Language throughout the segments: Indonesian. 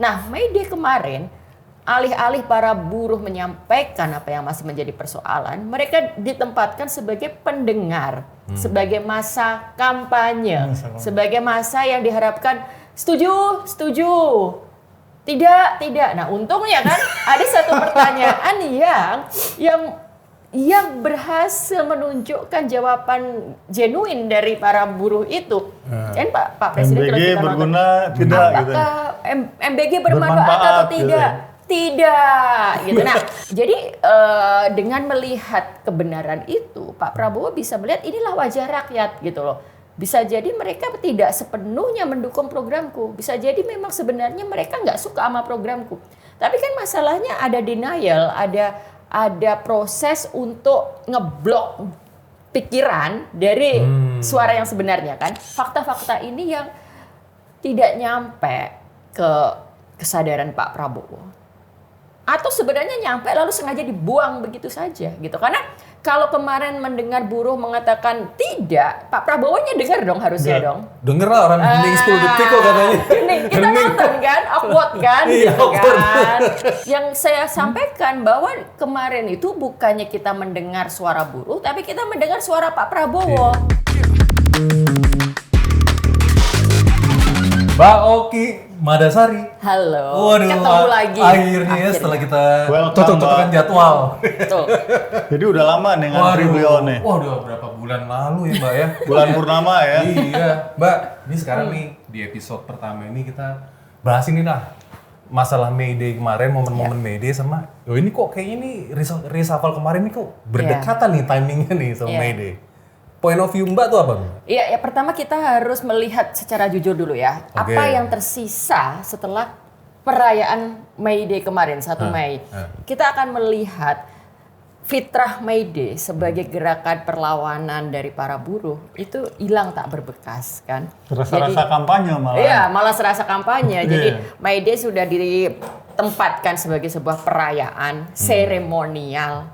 Nah, May Day kemarin, alih-alih para buruh menyampaikan apa yang masih menjadi persoalan, mereka ditempatkan sebagai pendengar, sebagai masa kampanye, sebagai masa yang diharapkan setuju, setuju, tidak, tidak. Nah, untungnya kan ada satu pertanyaan yang berhasil menunjukkan jawaban genuine dari para buruh itu. Kan Pak Presiden MBG berguna tidak gitu. Apakah MBG bermanfaat atau tidak? Tidak, gitu. Nah, jadi dengan melihat kebenaran itu, Pak Prabowo bisa melihat inilah wajah rakyat, gitu loh. Bisa jadi mereka tidak sepenuhnya mendukung programku. Bisa jadi memang sebenarnya mereka nggak suka sama programku. Tapi kan masalahnya ada denial, ada proses untuk ngeblok pikiran dari suara yang sebenarnya kan. Fakta-fakta ini yang tidak nyampe ke kesadaran Pak Prabowo. Atau sebenarnya nyampe lalu sengaja dibuang begitu saja gitu. Karena kalau kemarin mendengar buruh mengatakan tidak, Pak Prabowo-nya dengar dong harusnya dong. Dengar lah orang hening 10 detik kok katanya. Kita nonton kan, awkward kan, gitu kan. Yang saya sampaikan bahwa kemarin itu bukannya kita mendengar suara buruh, tapi kita mendengar suara Pak Prabowo. Mbak Oki Madasari. Halo, Waduh, ketemu lagi. Akhirnya ya setelah kita Welcome, tutup-tutupan jadwal. Betul. Jadi udah lama nih ngantri beliau nih. Waduh, berapa bulan lalu ya Mbak ya? Bulan purnama ya. Iya, Mbak. Ini sekarang nih di episode pertama ini kita bahas ini lah. Masalah May Day kemarin, momen-momen May Day sama, ini kok kayaknya ini reshuffle kemarin nih kok berdekatan nih timingnya nih sama May Day. Point of view Mbak tuh apa? Iya, ya pertama kita harus melihat secara jujur dulu ya. Oke. Apa yang tersisa setelah perayaan May Day kemarin, 1 Mei. Kita akan melihat fitrah May Day sebagai gerakan perlawanan dari para buruh itu hilang tak berbekas kan. Terasa-rasa kampanye malah. Iya, malah serasa kampanye. Jadi Iya. May Day sudah ditempatkan sebagai sebuah perayaan seremonial.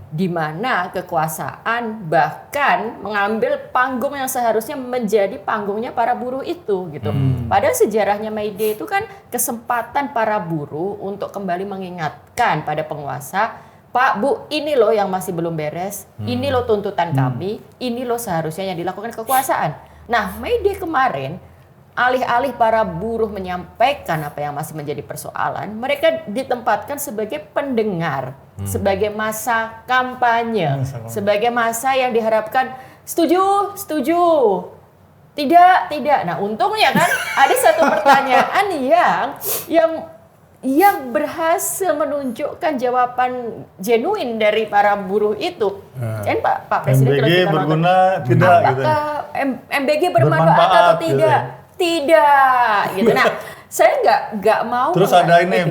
Di mana kekuasaan bahkan mengambil panggung yang seharusnya menjadi panggungnya para buruh itu gitu. Padahal sejarahnya May Day itu kan kesempatan para buruh untuk kembali mengingatkan pada penguasa, Pak, Bu, ini loh yang masih belum beres, ini loh tuntutan kami, ini loh seharusnya yang dilakukan kekuasaan. Nah, May Day kemarin, alih-alih para buruh menyampaikan apa yang masih menjadi persoalan, mereka ditempatkan sebagai pendengar, sebagai masa kampanye, sebagai masa yang diharapkan setuju, setuju, tidak, tidak. Nah, untungnya kan ada satu pertanyaan yang berhasil menunjukkan jawaban genuine dari para buruh itu. Kan Pak Presiden MBG berguna tidak gitu. apakah MBG bermanfaat atau tidak? Tidak, gitu. Nah, saya nggak mau. Terus ada ini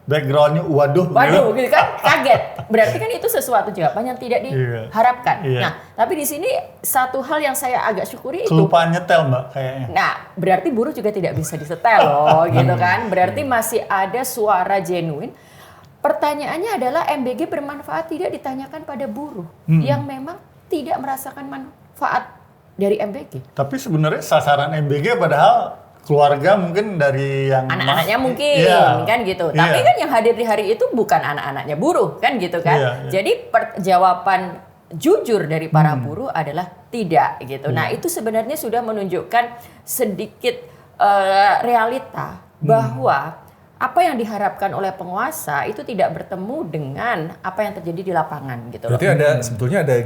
backgroundnya waduh gitu kan, kaget. Berarti kan itu sesuatu jawaban yang tidak diharapkan. Iya. Nah, tapi di sini satu hal yang saya agak syukuri itu. kelupaan nyetel Mbak kayaknya. Nah, berarti buruh juga tidak bisa disetel loh, gitu kan. Berarti masih ada suara genuine. Pertanyaannya adalah MBG bermanfaat tidak ditanyakan pada buruh yang memang tidak merasakan manfaat dari MBG. Tapi sebenarnya sasaran MBG padahal keluarga mungkin dari yang anak-anaknya mungkin kan gitu. Iya. Tapi kan yang hadir di hari itu bukan anak-anaknya buruh kan gitu kan. Iya. Jadi jawaban jujur dari para buruh adalah tidak gitu. Nah, itu sebenarnya sudah menunjukkan sedikit realita bahwa apa yang diharapkan oleh penguasa itu tidak bertemu dengan apa yang terjadi di lapangan gitu. Berarti sebetulnya ada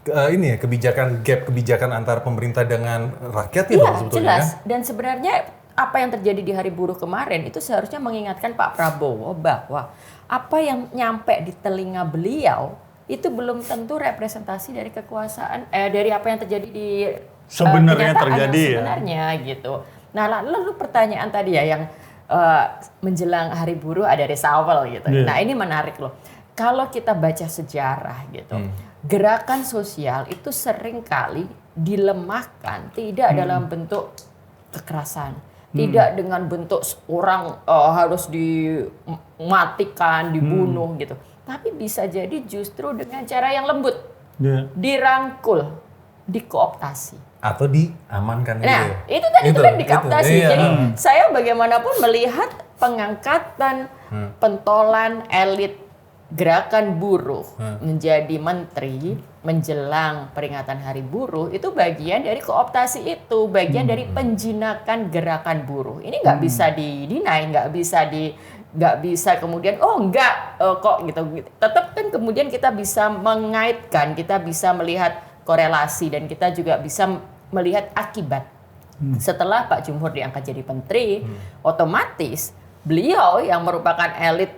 gap kebijakan antara pemerintah dengan rakyat ya Iya, sebetulnya. jelas. Dan sebenarnya apa yang terjadi di Hari Buruh kemarin itu seharusnya mengingatkan Pak Prabowo bahwa apa yang nyampe di telinga beliau itu belum tentu representasi dari kekuasaan dari apa yang terjadi di sebenarnya kenyataan terjadi yang sebenarnya gitu. Nah, lalu pertanyaan tadi ya yang menjelang Hari Buruh ada reshuffle gitu. Yeah. Nah, ini menarik loh. Kalau kita baca sejarah gitu. Gerakan sosial itu sering kali dilemahkan tidak dalam bentuk kekerasan, tidak dengan bentuk orang harus dimatikan, dibunuh gitu, tapi bisa jadi justru dengan cara yang lembut, dirangkul, dikooptasi. atau diamankan Nah, gitu. itu tadi itu kan dikaptasi. Iya. Jadi saya bagaimanapun melihat pengangkatan pentolan elit gerakan buruh menjadi menteri menjelang peringatan Hari Buruh itu bagian dari kooptasi itu, bagian dari penjinakan gerakan buruh. Ini nggak bisa di-deny, nggak bisa kemudian kok gitu. Tetap kan kemudian kita bisa mengaitkan, kita bisa melihat korelasi dan kita juga bisa melihat akibat. Setelah Pak Jumhur diangkat jadi menteri, otomatis beliau yang merupakan elit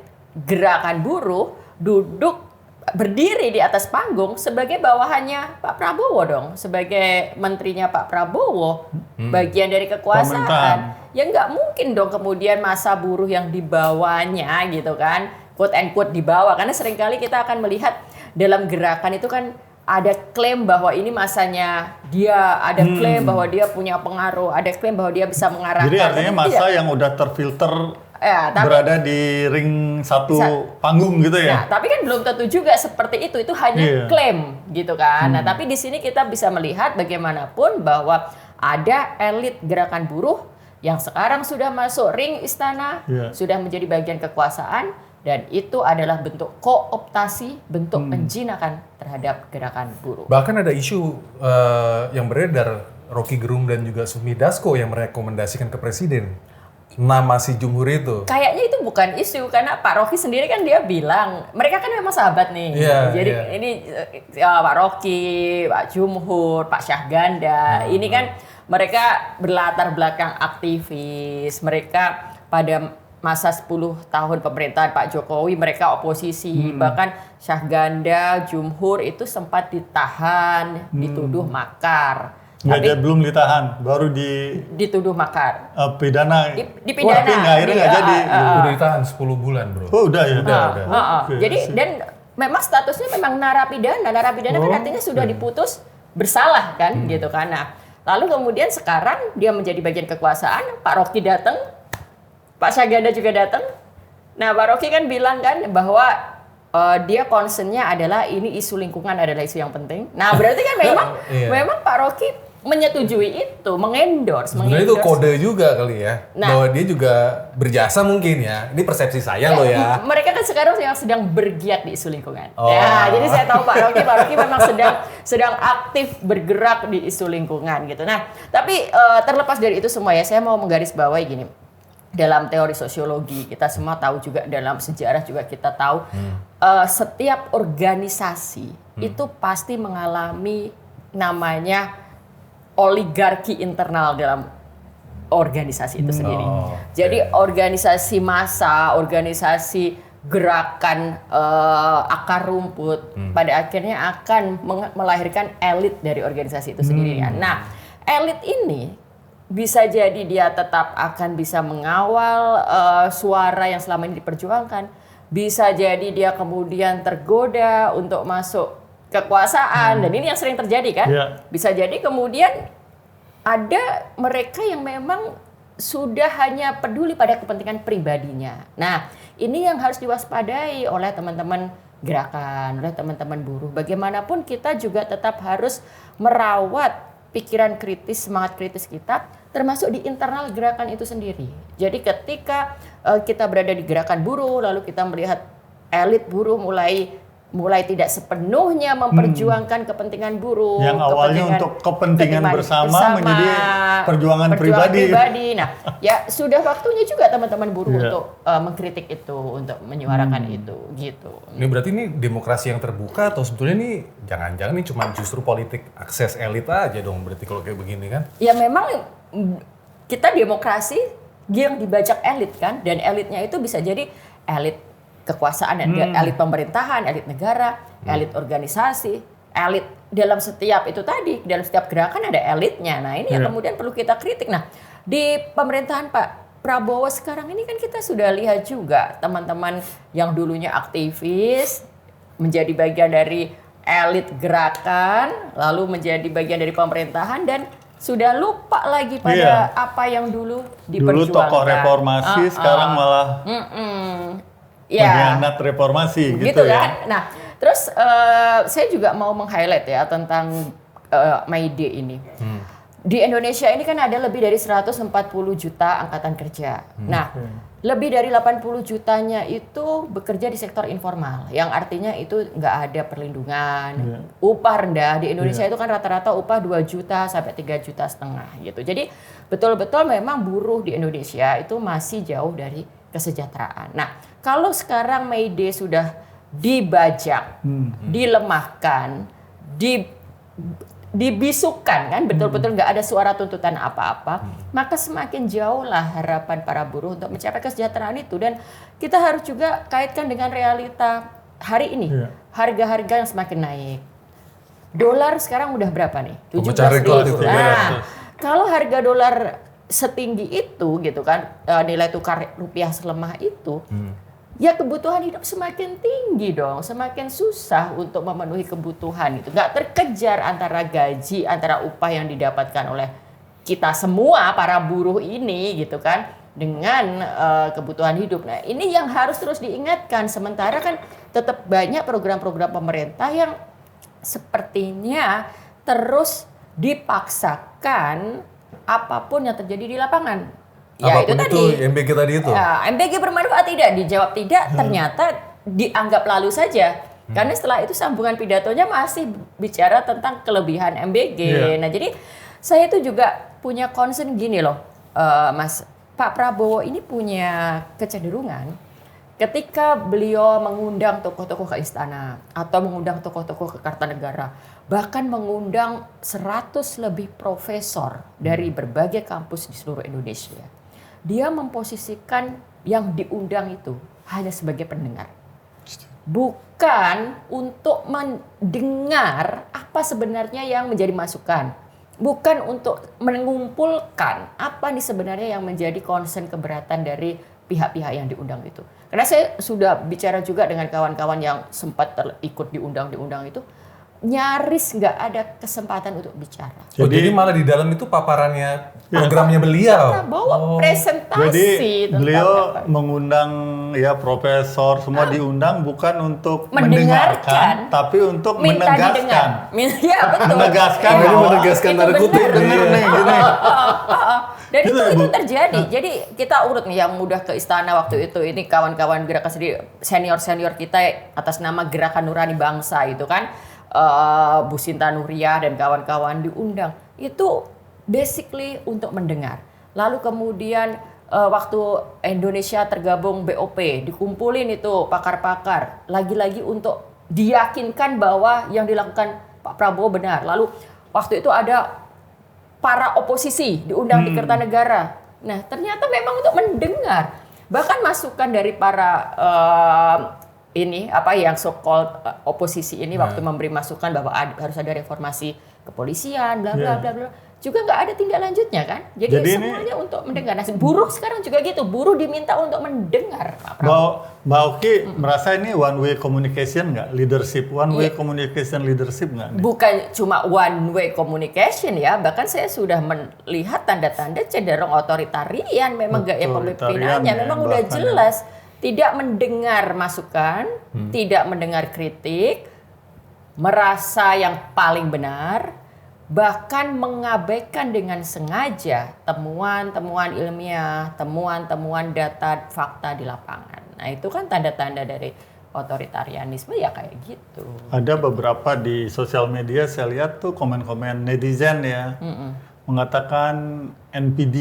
gerakan buruh duduk berdiri di atas panggung sebagai bawahannya Pak Prabowo dong, sebagai menterinya Pak Prabowo, bagian dari kekuasaan. Pemerintahan. Ya nggak mungkin dong kemudian masa buruh yang dibawanya gitu kan, quote and quote dibawa, karena seringkali kita akan melihat dalam gerakan itu kan ada klaim bahwa ini masanya dia, ada klaim bahwa dia punya pengaruh, ada klaim bahwa dia bisa mengarahkan. Jadi artinya masa yang udah terfilter berada di ring satu panggung gitu ya? Nah, tapi kan belum tentu juga seperti itu hanya klaim gitu kan. Nah, tapi di sini kita bisa melihat bagaimanapun bahwa ada elit gerakan buruh yang sekarang sudah masuk ring istana, sudah menjadi bagian kekuasaan, dan itu adalah bentuk kooptasi, bentuk penjinakan terhadap gerakan buruh. Bahkan ada isu yang beredar, Rocky Gerung dan juga Sufmi Dasko yang merekomendasikan ke presiden nama si Jumhur itu. Kayaknya itu bukan isu, karena Pak Rocky sendiri kan dia bilang, mereka kan memang sahabat nih. Jadi ini Pak Rocky, Pak Jumhur, Pak Syahganda, ini kan mereka berlatar belakang aktivis. Mereka pada masa 10 tahun pemerintahan Pak Jokowi mereka oposisi. Bahkan Syahganda, Jumhur itu sempat ditahan, dituduh makar. Tapi belum ditahan, baru dituduh makar. Pidana. Dipidana. Tapi akhirnya nggak jadi. Udah ditahan 10 bulan, bro. Oh udah ya? Udah. Okay. Jadi dan memang statusnya memang narapidana. Narapidana kan artinya sudah diputus bersalah kan, gitu kan. Nah, lalu kemudian sekarang dia menjadi bagian kekuasaan, Pak Rocky datang, Pak Syahganda juga datang. Nah, Pak Rocky kan bilang kan bahwa dia concernnya adalah ini isu lingkungan adalah isu yang penting. Nah, berarti kan memang Pak Rocky menyetujui itu, mengendorse. Sebenarnya itu kode juga kali ya, bahwa dia juga berjasa mungkin ya. Ini persepsi saya loh ya. Mereka kan sekarang yang sedang bergiat di isu lingkungan. Ya, jadi saya tahu Pak Rocky memang sedang aktif bergerak di isu lingkungan gitu. Nah, tapi terlepas dari itu semua ya, saya mau menggarisbawahi gini. Dalam teori sosiologi kita semua tahu juga, dalam sejarah juga kita tahu, setiap organisasi itu pasti mengalami namanya oligarki internal dalam organisasi itu sendiri. Jadi organisasi massa, organisasi gerakan akar rumput pada akhirnya akan melahirkan elit dari organisasi itu sendiri. Nah, elit ini bisa jadi dia tetap akan bisa mengawal suara yang selama ini diperjuangkan. Bisa jadi dia kemudian tergoda untuk masuk kekuasaan, dan ini yang sering terjadi kan. Bisa jadi kemudian ada mereka yang memang sudah hanya peduli pada kepentingan pribadinya. Nah, ini yang harus diwaspadai oleh teman-teman gerakan, oleh teman-teman buruh. Bagaimanapun kita juga tetap harus merawat pikiran kritis, semangat kritis kita, termasuk di internal gerakan itu sendiri. Jadi ketika kita berada di gerakan buruh, lalu kita melihat elit buruh mulai tidak sepenuhnya memperjuangkan kepentingan buruh. Yang awalnya untuk kepentingan bersama menjadi perjuangan pribadi. Nah, ya sudah waktunya juga teman-teman buruh untuk mengkritik itu, untuk menyuarakan itu, gitu. Ini berarti ini demokrasi yang terbuka atau sebetulnya ini jangan-jangan ini cuma justru politik akses elit aja dong berarti kalau kayak begini kan? Ya memang kita demokrasi yang dibajak elit kan, dan elitnya itu bisa jadi elit kekuasaan, elit pemerintahan, elit negara, elit organisasi, elit dalam setiap itu tadi, dalam setiap gerakan ada elitnya. Nah, ini yang kemudian perlu kita kritik. Nah, di pemerintahan Pak Prabowo sekarang ini kan kita sudah lihat juga teman-teman yang dulunya aktivis menjadi bagian dari elit gerakan, lalu menjadi bagian dari pemerintahan dan sudah lupa lagi pada apa yang dulu diperjuangkan. Dulu tokoh reformasi, sekarang malah pengkhianat reformasi gitu ya. Kan? Nah, terus saya juga mau meng-highlight ya tentang May Day ini. Di Indonesia ini kan ada lebih dari 140 juta angkatan kerja. Nah, lebih dari 80 jutanya itu bekerja di sektor informal, yang artinya itu nggak ada perlindungan, upah rendah. Di Indonesia itu kan rata-rata upah 2 juta sampai 3 juta setengah gitu. Jadi betul-betul memang buruh di Indonesia itu masih jauh dari kesejahteraan. Nah, kalau sekarang May Day sudah dibajak, dilemahkan, dibisukan kan, betul-betul nggak ada suara tuntutan apa-apa, maka semakin jauh lah harapan para buruh untuk mencapai kesejahteraan itu. Dan kita harus juga kaitkan dengan realita hari ini, harga-harga yang semakin naik. Dolar sekarang udah berapa nih? 17.000. Nah, kalau harga dolar setinggi itu gitu kan, nilai tukar rupiah selemah itu, ya kebutuhan hidup semakin tinggi dong, semakin susah untuk memenuhi kebutuhan itu. Nggak terkejar antara gaji, antara upah yang didapatkan oleh kita semua para buruh ini gitu kan, dengan kebutuhan hidup. Nah, ini yang harus terus diingatkan. Sementara kan tetap banyak program-program pemerintah yang sepertinya terus dipaksakan apapun yang terjadi di lapangan. Ya apapun itu tadi. MBG tadi itu. Ya, MBG bermanfaat tidak? Dijawab tidak, ternyata dianggap lalu saja. Karena setelah itu sambungan pidatonya masih bicara tentang kelebihan MBG. Nah, jadi saya itu juga punya concern gini loh, Mas. Pak Prabowo ini punya kecenderungan ketika beliau mengundang tokoh-tokoh ke istana atau mengundang tokoh-tokoh ke Kartanegara, bahkan mengundang 100 lebih profesor dari berbagai kampus di seluruh Indonesia. Dia memposisikan yang diundang itu hanya sebagai pendengar. Bukan untuk mendengar apa sebenarnya yang menjadi masukan. Bukan untuk mengumpulkan apa nih sebenarnya yang menjadi concern keberatan dari pihak-pihak yang diundang itu. Karena saya sudah bicara juga dengan kawan-kawan yang sempat ikut diundang itu, nyaris nggak ada kesempatan untuk bicara. Jadi malah di dalam itu paparannya programnya beliau. Bawa presentasi. Jadi beliau mengundang ya profesor semua diundang bukan untuk mendengarkan, tapi untuk menegaskan. Ya betul. Menegaskan. Ya, menegaskan tanda kutip. Benar nih gini. Dan itu terjadi. Jadi kita urut nih yang udah ke istana waktu itu. Ini kawan-kawan gerakan senior kita atas nama Gerakan Nurani Bangsa itu kan. Bu Sinta Nuriyah dan kawan-kawan diundang itu basically untuk mendengar. Lalu kemudian waktu Indonesia tergabung BOP dikumpulin itu pakar-pakar lagi-lagi untuk diyakinkan bahwa yang dilakukan Pak Prabowo benar. Lalu waktu itu ada para oposisi diundang di Kertanegara. Nah, ternyata memang untuk mendengar. Bahkan masukan dari para yang so-called oposisi ini waktu memberi masukan bahwa harus ada reformasi kepolisian, bla bla bla bla. Juga nggak ada tindak lanjutnya kan? Jadi semuanya untuk mendengar. Nah, buruh sekarang juga gitu. Buruh diminta untuk mendengar. Mbak Oki merasa ini one way communication nggak? Leadership, one way communication leadership nggak? Bukan cuma one way communication ya. Bahkan saya sudah melihat tanda-tanda cenderung otoritarian. Memang gaya pemimpinannya memang udah jelas. Tidak mendengar masukan, tidak mendengar kritik, merasa yang paling benar, bahkan mengabaikan dengan sengaja temuan-temuan ilmiah, temuan-temuan data fakta di lapangan. Nah itu kan tanda-tanda dari otoritarianisme ya kayak gitu. Ada beberapa di sosial media saya lihat tuh komen-komen netizen ya. Mengatakan NPD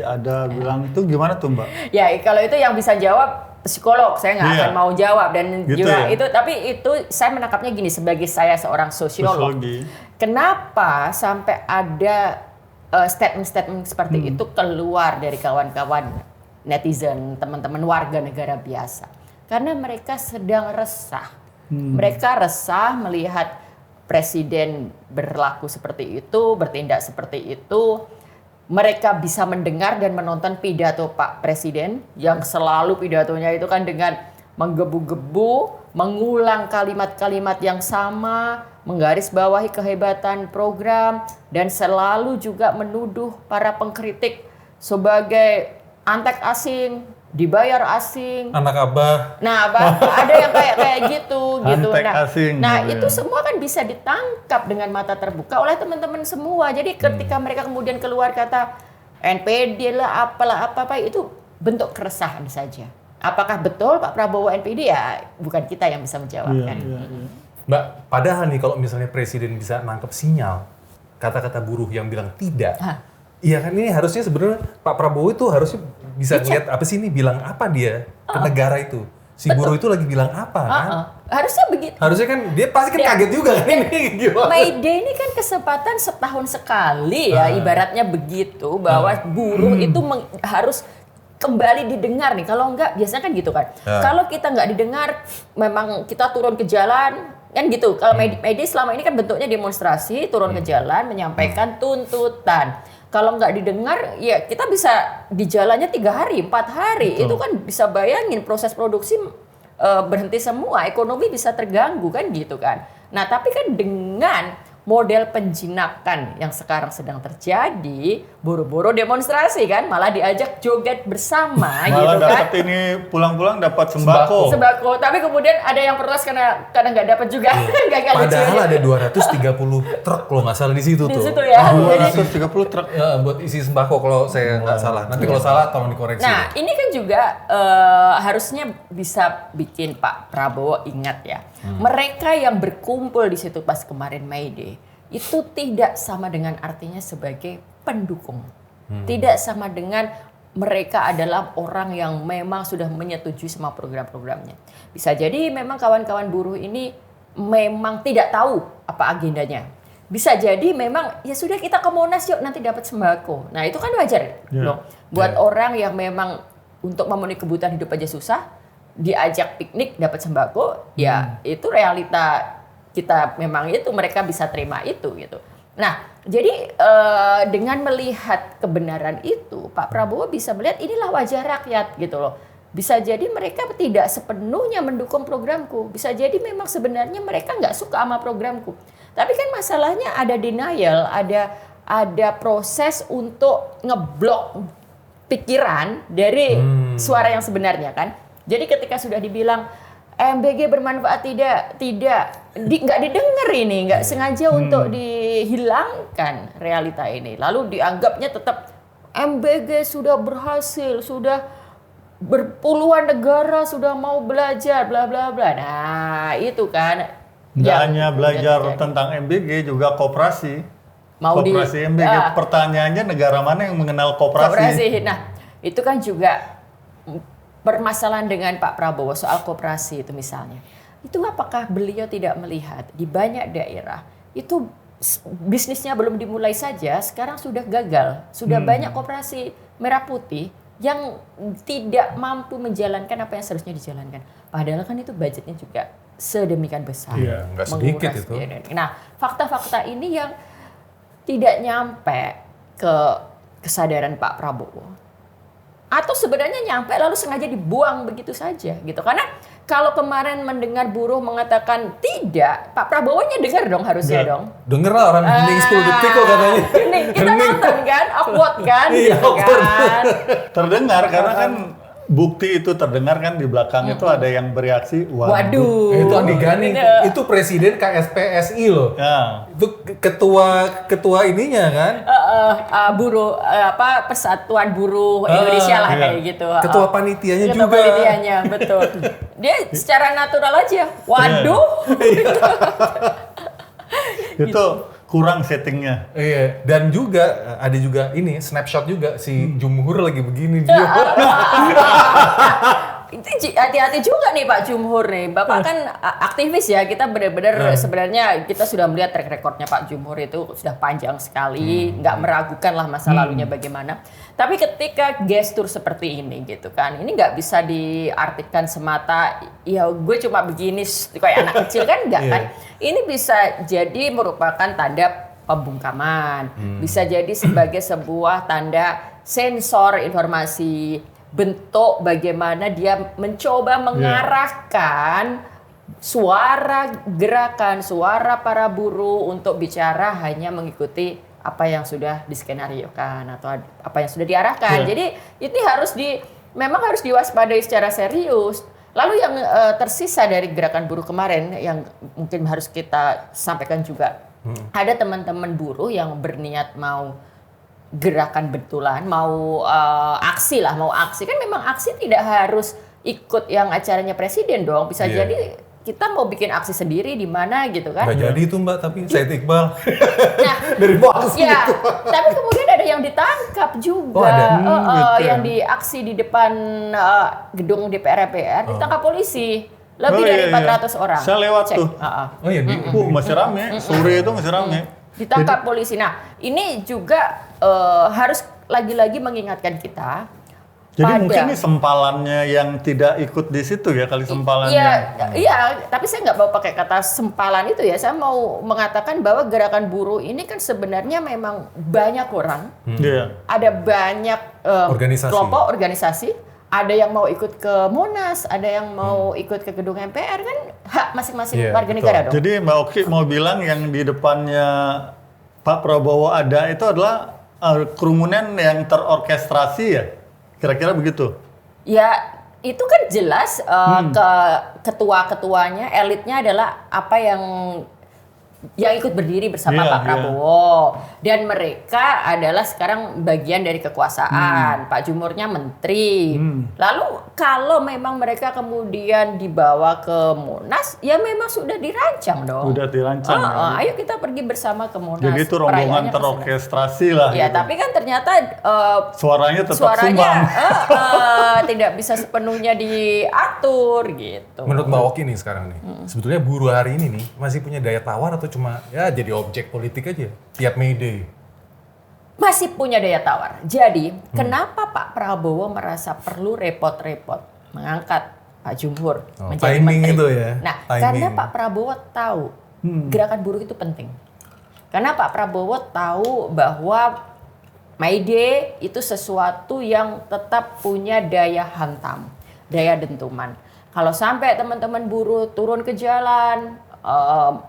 ada bilang itu gimana tuh Mbak? Ya kalau itu yang bisa jawab psikolog, saya nggak akan mau jawab dan gitu juga ya? Itu tapi itu saya menangkapnya gini sebagai saya seorang sosiolog. Kenapa sampai ada statement-statement seperti itu keluar dari kawan-kawan netizen, teman-teman warga negara biasa? Karena mereka sedang resah. Mereka resah melihat presiden berlaku seperti itu, bertindak seperti itu. Mereka bisa mendengar dan menonton pidato Pak Presiden yang selalu pidatonya itu kan dengan menggebu-gebu, mengulang kalimat-kalimat yang sama, menggarisbawahi kehebatan program, dan selalu juga menuduh para pengkritik sebagai antek asing, dibayar asing. Anak abah. Nah, ada yang kayak gitu. Antek Nah, asing, gitu itu ya. semua kan bisa ditangkap dengan mata terbuka oleh teman-teman semua. Jadi ketika mereka kemudian keluar kata NPD lah, apalah apa itu bentuk keresahan saja. Apakah betul Pak Prabowo NPD? Ya bukan kita yang bisa menjawab kan. Mbak, padahal nih kalau misalnya presiden bisa nangkep sinyal kata-kata buruh yang bilang tidak. Iya kan, ini harusnya sebenarnya Pak Prabowo itu harusnya bisa lihat apa sih ini bilang apa dia ke negara itu. Si buruh itu lagi bilang apa kan? Harusnya begitu. Harusnya kan dia pasti kan kaget juga kan ini gimana? May Day ini kan kesempatan setahun sekali ya, ibaratnya begitu bahwa buruh itu harus kembali didengar nih. Kalau enggak biasanya kan gitu kan. Kalau kita nggak didengar, memang kita turun ke jalan kan gitu. Kalau May Day selama ini kan bentuknya demonstrasi, turun ke jalan menyampaikan tuntutan. Kalau nggak didengar, ya kita bisa di jalannya 3 hari, 4 hari. Betul. Itu kan bisa bayangin proses produksi berhenti semua, ekonomi bisa terganggu kan gitu kan. Nah tapi kan dengan model penjinakan yang sekarang sedang terjadi, buru-buru demonstrasi kan, malah diajak joget bersama Malah gitu kan. dapat ini pulang-pulang dapat sembako. Sembako, tapi kemudian ada yang protes karena nggak dapat juga. Nggak Padahal lucu. ada 230 truk kalau nggak salah di situ Di tuh. situ ya. Jadi 230 truk. Ya, buat isi sembako kalau saya nggak salah. Nanti kalau salah tolong dikoreksi. Nah, ini kan juga harusnya bisa bikin Pak Prabowo ingat ya. Mereka yang berkumpul di situ pas kemarin May Day itu tidak sama dengan artinya sebagai pendukung. Tidak sama dengan mereka adalah orang yang memang sudah menyetujui semua program-programnya. Bisa jadi memang kawan-kawan buruh ini memang tidak tahu apa agendanya. Bisa jadi memang ya sudah kita ke Monas yuk nanti dapat sembako. Nah itu kan wajar loh. Buat orang yang memang untuk memenuhi kebutuhan hidup aja susah, diajak piknik dapat sembako, ya itu realita kita memang itu mereka bisa terima itu gitu. Nah jadi dengan melihat kebenaran itu Pak Prabowo bisa melihat inilah wajah rakyat gitu loh. Bisa jadi mereka tidak sepenuhnya mendukung programku. Bisa jadi memang sebenarnya mereka nggak suka sama programku. Tapi kan masalahnya ada denial, ada proses untuk ngeblok pikiran dari suara yang sebenarnya kan. Jadi ketika sudah dibilang MBG bermanfaat nggak didengar ini, nggak sengaja untuk dihilangkan realita ini. Lalu dianggapnya tetap MBG sudah berhasil, sudah berpuluhan negara sudah mau belajar, bla bla bla. Nah itu kan. Nggak hanya belajar tentang MBG, juga koperasi. Koperasi MBG. Pertanyaannya negara mana yang mengenal koperasi? Nah itu kan juga permasalahan dengan Pak Prabowo soal koperasi itu misalnya. Itu apakah beliau tidak melihat di banyak daerah itu bisnisnya belum dimulai saja sekarang sudah gagal. Sudah banyak koperasi merah putih yang tidak mampu menjalankan apa yang seharusnya dijalankan. Padahal kan itu budgetnya juga sedemikian besar. Iya, nggak sedikit itu. Nah, fakta-fakta ini yang tidak nyampe ke kesadaran Pak Prabowo. Atau sebenarnya nyampe lalu sengaja dibuang begitu saja gitu. Karena kalau kemarin mendengar buruh mengatakan tidak, Pak Prabowo-nya dengar dong harusnya dong. Denger lah orang hening 10 detik kok katanya. Ini kita nonton kan, awkward kan gitu kan. Terdengar karena kan bukti itu terdengar kan di belakang itu ada yang bereaksi. Waduh. Itu Andi Gani, itu presiden KSPSI loh. Ya. Itu ketua ininya kan. Buruh Persatuan Buruh Indonesia lah kayak gitu. Ketua panitianya Ketua juga. panitianya betul. Dia secara natural aja. Waduh. Itu kurang settingnya. Iya, dan juga ada juga ini snapshot juga si Jumhur lagi begini dia. Itu hati-hati juga nih Pak Jumhur nih. Bapak kan aktivis ya. Kita benar-benar sebenarnya kita sudah melihat track recordnya Pak Jumhur itu sudah panjang sekali. Nggak meragukan lah masa lalunya bagaimana. Tapi ketika gestur seperti ini gitu kan. Ini nggak bisa diartikan semata. Ya gue cuma begini kayak anak kecil kan nggak kan. Ini bisa jadi merupakan tanda pembungkaman. Bisa jadi sebagai sebuah tanda sensor informasi. Bentuk bagaimana dia mencoba mengarahkan suara gerakan, suara para buruh untuk bicara hanya mengikuti apa yang sudah diskenariokan atau apa yang sudah diarahkan. Jadi ini harus memang harus diwaspadai secara serius. Lalu yang tersisa dari gerakan buruh kemarin yang mungkin harus kita sampaikan juga, ada teman-teman buruh yang berniat mau gerakan betulan, mau aksi lah, mau aksi. Kan memang aksi tidak harus ikut yang acaranya presiden dong, bisa jadi kita mau bikin aksi sendiri di mana gitu kan. Nggak jadi itu Mbak, tapi Said Iqbal Nah, dari bawah ya, tapi kemudian ada yang ditangkap juga, gitu ya. yang di aksi di depan gedung DPR MPR, ditangkap polisi. Lebih dari 400 orang. Saya lewat Cek. tuh. Oh iya, Masih rame, sore itu masih rame. Ditangkap polisi. Nah, ini juga harus lagi-lagi mengingatkan kita. Jadi mungkin ini sempalannya yang tidak ikut di situ ya, kali sempalannya. Iya, tapi saya nggak mau pakai kata sempalan itu ya. Saya mau mengatakan bahwa gerakan buruh ini kan sebenarnya memang banyak orang. Iya. Ada banyak Organisasi. kelompok organisasi. Ada yang mau ikut ke Monas, ada yang mau ikut ke gedung MPR, kan hak masing-masing warga negara dong. Jadi Mbak Oki mau bilang yang di depannya Pak Prabowo ada itu adalah kerumunan yang terorkestrasi ya? Kira-kira begitu? Ya, itu kan jelas ketua-ketuanya, elitnya adalah apa yang ikut berdiri bersama Pak Prabowo. Dan mereka adalah sekarang bagian dari kekuasaan. Pak Jumurnya menteri. Lalu kalau memang mereka kemudian dibawa ke Monas, ya memang sudah dirancang dong. Sudah dirancang. Ayo kita pergi bersama ke Monas. Jadi itu rombongan terorkestrasi lah. Ya, gitu. tapi kan ternyata suaranya tetap sumbang. tidak bisa sepenuhnya diatur gitu. Menurut Mbak Oki nih sekarang nih, sebetulnya buruh hari ini nih masih punya daya tawar atau cuma ya jadi objek politik aja tiap May Day? Masih punya daya tawar. Jadi, kenapa Pak Prabowo merasa perlu repot-repot mengangkat Pak Jumhur menjadi timing menteri? itu ya. Nah, Timing. karena Pak Prabowo tahu gerakan buruh itu penting. Karena Pak Prabowo tahu bahwa May Day itu sesuatu yang tetap punya daya hantam, daya dentuman. Kalau sampai teman-teman buruh turun ke jalan,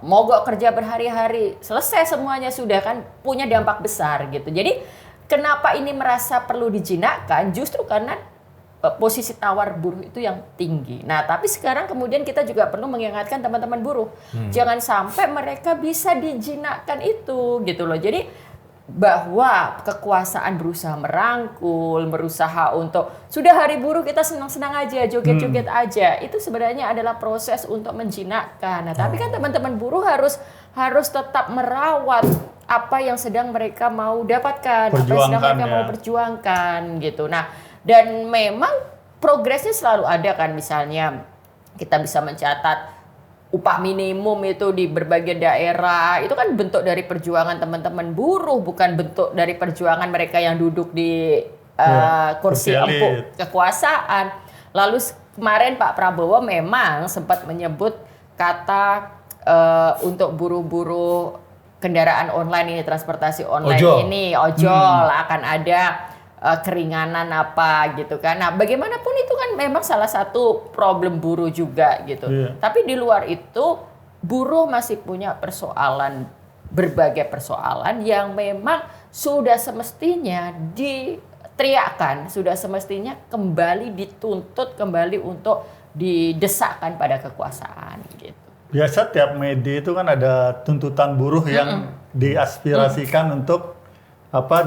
mogok kerja berhari-hari, selesai semuanya sudah kan punya dampak besar gitu. Jadi kenapa ini merasa perlu dijinakkan? Justru karena posisi tawar buruh itu yang tinggi. Nah, tapi sekarang kemudian kita juga perlu mengingatkan teman-teman buruh, jangan sampai mereka bisa dijinakkan itu gitu loh. Jadi bahwa kekuasaan berusaha merangkul, berusaha untuk sudah hari buruh kita senang-senang aja, joget-joget aja. Itu sebenarnya adalah proses untuk menjinakkan. Nah, tapi kan teman-teman buruh harus tetap merawat apa yang sedang mereka mau dapatkan, apa yang sedang mereka mau perjuangkan gitu. Nah, dan memang progresnya selalu ada kan, misalnya kita bisa mencatat upah minimum itu di berbagai daerah, itu kan bentuk dari perjuangan teman-teman buruh, bukan bentuk dari perjuangan mereka yang duduk di kursi empuk kekuasaan. Lalu kemarin Pak Prabowo memang sempat menyebut kata untuk buruh-buruh kendaraan online ini, transportasi online ini, ojol akan ada keringanan apa gitu kan. Nah, bagaimanapun itu kan memang salah satu problem buruh juga gitu. Tapi di luar itu buruh masih punya persoalan, berbagai persoalan yang memang sudah semestinya diteriakkan, sudah semestinya kembali dituntut, kembali untuk didesakkan pada kekuasaan gitu. Biasa tiap media itu kan ada tuntutan buruh yang diaspirasikan untuk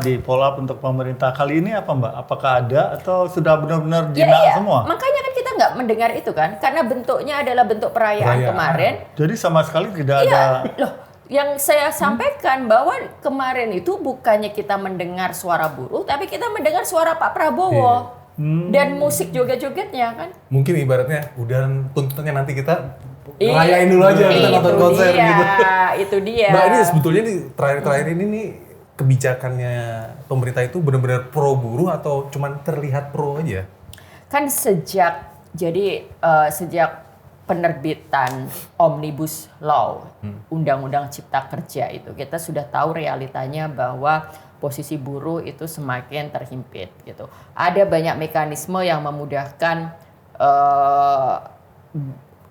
di follow up untuk pemerintah. Kali ini apa Mbak? Apakah ada atau sudah benar-benar jinak semua? Makanya kan kita nggak mendengar itu kan, karena bentuknya adalah bentuk perayaan kemarin. Jadi sama sekali tidak ada. Loh, yang saya sampaikan bahwa kemarin itu bukannya kita mendengar suara buruh, tapi kita mendengar suara Pak Prabowo dan musik joget-jogetnya kan. Mungkin ibaratnya udah tuntutannya nanti kita rayain dulu aja, kita nonton konser gitu. Itu dia. Mbak, ini sebetulnya nih terakhir-terakhir ini nih kebijakannya pemerintah itu benar-benar pro buruh atau cuman terlihat pro aja? Kan sejak penerbitan Omnibus Law, Undang-Undang Cipta Kerja itu, kita sudah tahu realitanya bahwa posisi buruh itu semakin terhimpit gitu. Ada banyak mekanisme yang memudahkan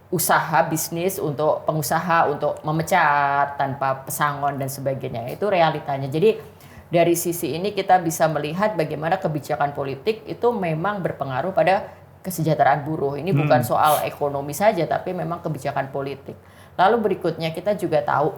usaha bisnis untuk pengusaha untuk memecat tanpa pesangon dan sebagainya. Itu realitanya. Jadi dari sisi ini kita bisa melihat bagaimana kebijakan politik itu memang berpengaruh pada kesejahteraan buruh. Ini bukan soal ekonomi saja, tapi memang kebijakan politik. Lalu berikutnya kita juga tahu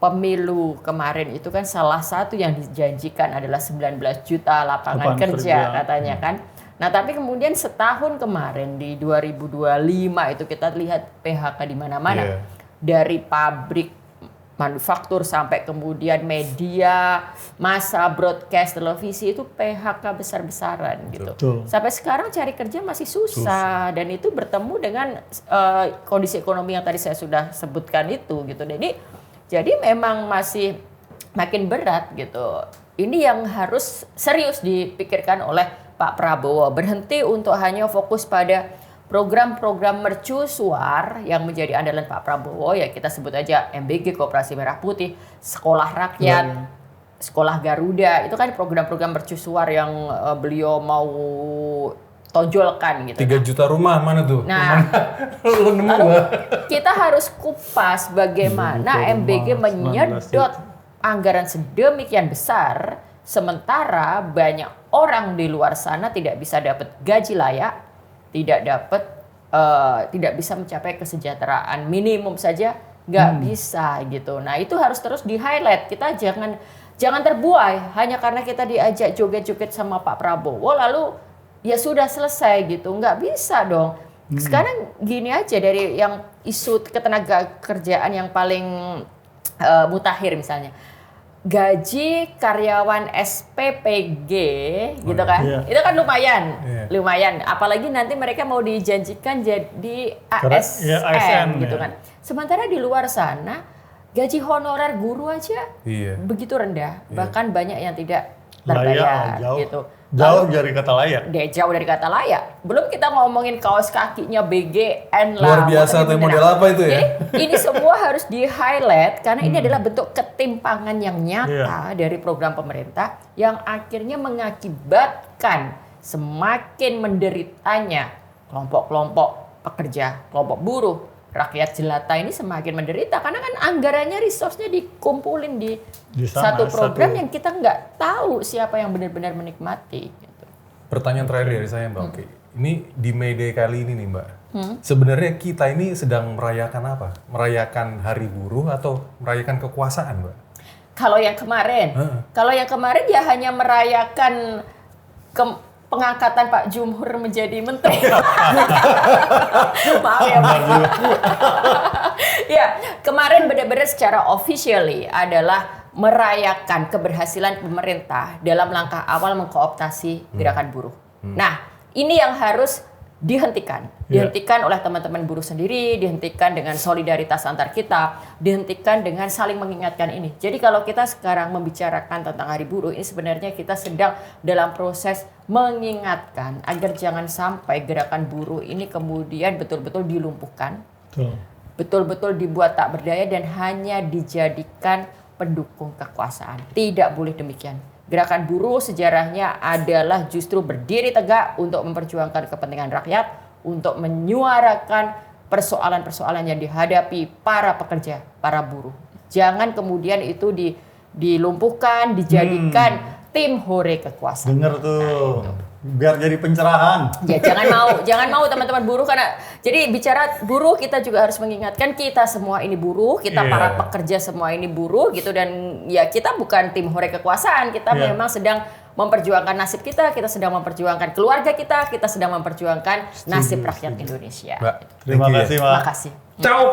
pemilu kemarin itu kan salah satu yang dijanjikan adalah 19 juta lapangan kerja katanya kan. Nah tapi kemudian setahun kemarin di 2025 itu kita lihat PHK di mana-mana. Dari pabrik manufaktur sampai kemudian media, massa, broadcast, televisi itu PHK besar-besaran gitu. Betul. Sampai sekarang cari kerja masih susah dan itu bertemu dengan kondisi ekonomi yang tadi saya sudah sebutkan itu gitu. Jadi memang masih makin berat gitu. Ini yang harus serius dipikirkan oleh Pak Prabowo. Berhenti untuk hanya fokus pada program-program mercusuar yang menjadi andalan Pak Prabowo, ya kita sebut aja MBG, Koperasi Merah Putih, Sekolah Rakyat, Sekolah Garuda, itu kan program-program mercusuar yang beliau mau tonjolkan gitu. 3 juta rumah mana tuh? Nah, lu nemu lalu gak? kita harus kupas bagaimana MBG menyedot anggaran sedemikian besar, sementara banyak orang di luar sana tidak bisa dapat gaji layak, tidak bisa mencapai kesejahteraan minimum saja nggak bisa gitu. Nah itu harus terus di highlight. Kita jangan terbuai hanya karena kita diajak joget-joget sama Pak Prabowo lalu ya sudah selesai gitu. Nggak bisa dong. Sekarang gini aja dari yang isu ketenaga kerjaan yang paling mutakhir misalnya. Gaji karyawan SPPG gitu kan, itu kan lumayan. Apalagi nanti mereka mau dijanjikan jadi ASN gitu kan. Sementara di luar sana gaji honorer guru aja begitu rendah, bahkan banyak yang tidak terbayar gitu. Jauh dari kata layak. Jauh dari kata layak. Belum kita ngomongin kaos kakinya BGN lah. Luar biasa tuh model apa itu ya? Jadi ini semua harus di-highlight karena ini adalah bentuk ketimpangan yang nyata dari program pemerintah yang akhirnya mengakibatkan semakin menderitanya kelompok-kelompok pekerja, kelompok buruh, rakyat jelata ini semakin menderita karena kan anggarannya, resource-nya dikumpulin di satu program yang kita nggak tahu siapa yang benar-benar menikmati. Gitu. Pertanyaan terakhir dari saya Mbak Oki. Ini di May Day kali ini nih Mbak. Sebenarnya kita ini sedang merayakan apa? Merayakan Hari Buruh atau merayakan kekuasaan Mbak? Kalau yang kemarin ya hanya merayakan pengangkatan Pak Jumhur menjadi menteri. Maaf ya Pak. Ya, kemarin benar-benar secara officially adalah merayakan keberhasilan pemerintah dalam langkah awal mengkooptasi gerakan buruh. Nah, ini yang harus dihentikan. Dihentikan oleh teman-teman buruh sendiri, dihentikan dengan solidaritas antar kita, dihentikan dengan saling mengingatkan ini. Jadi kalau kita sekarang membicarakan tentang Hari Buruh, ini sebenarnya kita sedang dalam proses mengingatkan agar jangan sampai gerakan buruh ini kemudian betul-betul dilumpuhkan, betul-betul dibuat tak berdaya dan hanya dijadikan pendukung kekuasaan. Tidak boleh demikian. Gerakan buruh sejarahnya adalah justru berdiri tegak untuk memperjuangkan kepentingan rakyat, untuk menyuarakan persoalan-persoalan yang dihadapi para pekerja, para buruh. Jangan kemudian itu dilumpuhkan, dijadikan tim hore kekuasaan. Dengar tuh. Biar jadi pencerahan. Ya jangan mau teman-teman buruh karena jadi bicara buruh kita juga harus mengingatkan kita semua ini buruh, kita para pekerja semua ini buruh gitu dan ya kita bukan tim hore kekuasaan, kita memang sedang memperjuangkan nasib kita sedang memperjuangkan keluarga kita sedang memperjuangkan nasib rakyat Indonesia. Mbak, Terima kasih, Mbak. Terima kasih. Ciao.